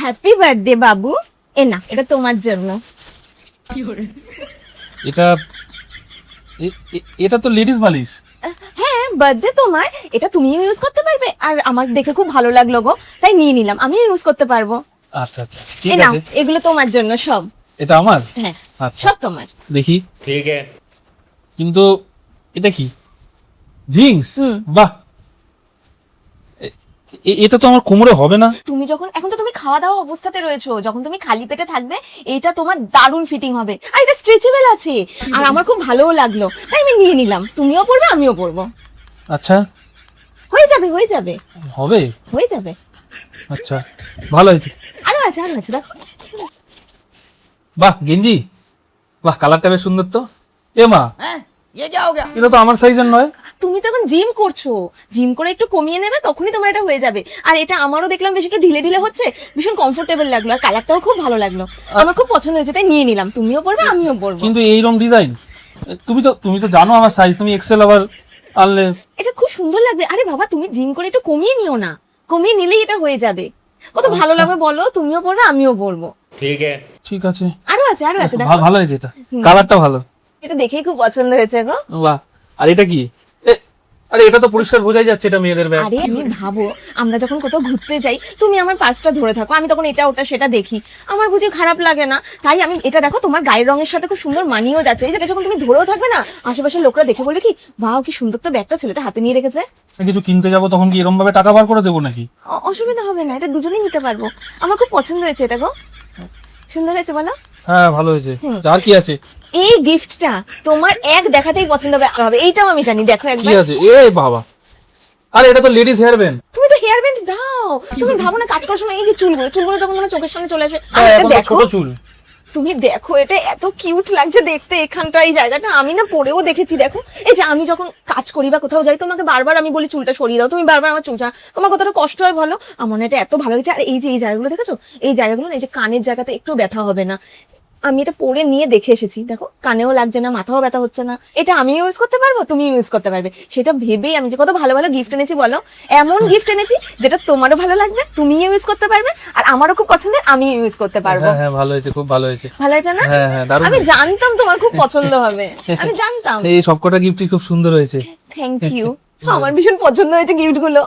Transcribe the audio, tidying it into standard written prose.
Happy birthday বাবু। এ না, এটা তোমার জন্য। এটা এটা তো লেডিস বালিশ। হ্যাঁ, বার্থডে তোমার, এটা তুমিও ইউজ করতে পারবে। আর আমার দেখে খুব ভালো লাগলো গো, তাই নিয়ে নিলাম। আমিও ইউজ করতে পারবো। আচ্ছা আচ্ছা ঠিক এ নাও, আছে। এগুলো তোমার জন্য সব। এটা আমার? হ্যাঁ, আচ্ছা সব তোমার। দেখি। ठीक है। কিন্তু এটা কি জিন্স? হুম। বাহ, এটা তো আমার কোমরে হবে না। তুমি যখন এখন তো তুমি খাওয়া দাওয়া অবস্থাতে রয়েছো, যখন তুমি খালি পেটে থাকবে এটা তোমার দারুণ ফিটিং হবে। আর এটা স্ট্রেচেবল আছে, আর আমার খুব ভালোও লাগলো, তাই আমি নিয়ে নিলাম। তুমিও পরবে, আমিও পরবো। আচ্ছা হয়ে যাবে, হয়ে যাবে, হবে। হয়ে যাবে। আচ্ছা ভালো হয়েছে। আরো আছে, আরো আছে, দেখো। বাহ গেঞ্জি, বাহ কালারটা বেশ সুন্দর তো। এ মা, ये क्या हो गया? এটা তো আমার সাইজের নয়। তুমি তো এখন জিম করছো, জিম করে একটু কমিয়ে নেবে, তখনই তোমার এটা হয়ে যাবে। আর এটা আমারও দেখলাম বেশ একটু ঢিলে ঢিলে হচ্ছে, ভীষণ কমফোর্টেবল লাগলো, আর কালারটাও খুব ভালো লাগলো। আমার খুব পছন্দ হয়েছে, তাই নিয়ে নিলাম। তুমিও পরবে, আমিও পরবো। কিন্তু এইরকম ডিজাইন, তুমি তো জানো আমার সাইজ, তুমি এক্সেল আবার আনলে। এটা খুব সুন্দর লাগবে। আরে বাবা, তুমি জিম করে একটু কমিয়ে নিও না, কমিয়ে নিলেই এটা হয়ে যাবে। কত ভালো লাগবে বলো, তুমিও পরবে, আমিও পরবো। ठीक है। ঠিক আছে, আরো আছে, আরো আছে, দেখো। ভালো হয়েছে, এটা কালারটা ভালো। এটা দেখেই খুব পছন্দ হয়েছে গো। বাহ, আর এটা কি? আরে এটা তো পরিষ্কার বোঝাই যাচ্ছে এটা মেয়েদের ব্যাগ। আরে তুমি ভাবো, আমরা যখন কোথাও ঘুরতে যাই, তুমি আমার পার্সটা ধরে থাকো, আমি তখন এটা ওটা সেটা দেখি, আমার বুঝি খারাপ লাগে না। তাই আমি এটা দেখো, তোমার গায়ের রঙের সাথে খুব সুন্দর মানিয়েও যাচ্ছে। এই যে যখন তুমি ধরেও থাকবে না, আশেপাশের লোকরা দেখে বলবে কি, বাহ কি সুন্দর তো ব্যাগটা ছেলেটা হাতে নিয়ে রেখেছে। কিছু কিনতে যাবো তখন কি এরকম ভাবে টাকা বার করে দেবো নাকি? অসুবিধা হবে না, এটা দুজনেই নিতে পারবো। আমার খুব পছন্দ হয়েছে এটা গো। সুন্দর হয়েছে বলো? হ্যাঁ ভালো হয়েছে। আর কি আছে? এই গিফটটা তোমার এক দেখাতেই পছন্দ হবে। এইটাও আমি জানি, দেখো কি একবার। আছে? এ বাবা, আরে এটা তো লেডিস হেয়ার ব্যান্ড। তুমি তো হেয়ার ব্যান্ড দাও, তুমি ভাবো না কাজ করার সময় এই যে চুলগুলো যখন তোমার চোখের সামনে চলে আসবে, আর এটা দেখো, ছোট চুল। তুমি দেখো এটা এত কিউট লাগছে দেখতে। এখানটা এই জায়গাটা আমি না পরেও দেখেছি, দেখো। এই যে আমি যখন কাজ করি বা কোথাও যাই, তোমাকে বারবার আমি বলি চুলটা সরিয়ে দাও, তুমি বারবার আমার চুলটা, তোমার কতটা কষ্ট হয় বলো। আমার না এটা এত ভালো লাগছে। আর এই যে এই জায়গাগুলো দেখেছো, এই জায়গাগুলো না, এই যে কানের জায়গাতে একটু ব্যথা হবে না। আমি এটা পরে নিয়ে দেখে এসেছি, দেখো কানেও লাগছে না, মাথাও ব্যথা হচ্ছে না। এটা আমি ইউজ করতে পারবো, তুমি ইউজ করতে পারবে। সেটা ভেবেই আমি যে কত ভালো ভালো গিফট এনেছি বলো। এমন গিফট এনেছি যেটা তোমারও ভালো লাগবে, তুমি ইউজ করতে পারবে, আর আমারও খুব পছন্দের, আমি ইউজ করতে পারবো। হ্যাঁ হ্যাঁ ভালো হয়েছে, খুব ভালো হয়েছে। ভালো হয়েছে না? হ্যাঁ হ্যাঁ দারুণ। আমি জানতাম তোমার খুব পছন্দ হবে, আমি জানতাম। এই সবকটা গিফটই খুব সুন্দর হয়েছে। থ্যাংক ইউ, আমার ভীষণ পছন্দ হয়েছে গিফট গুলো।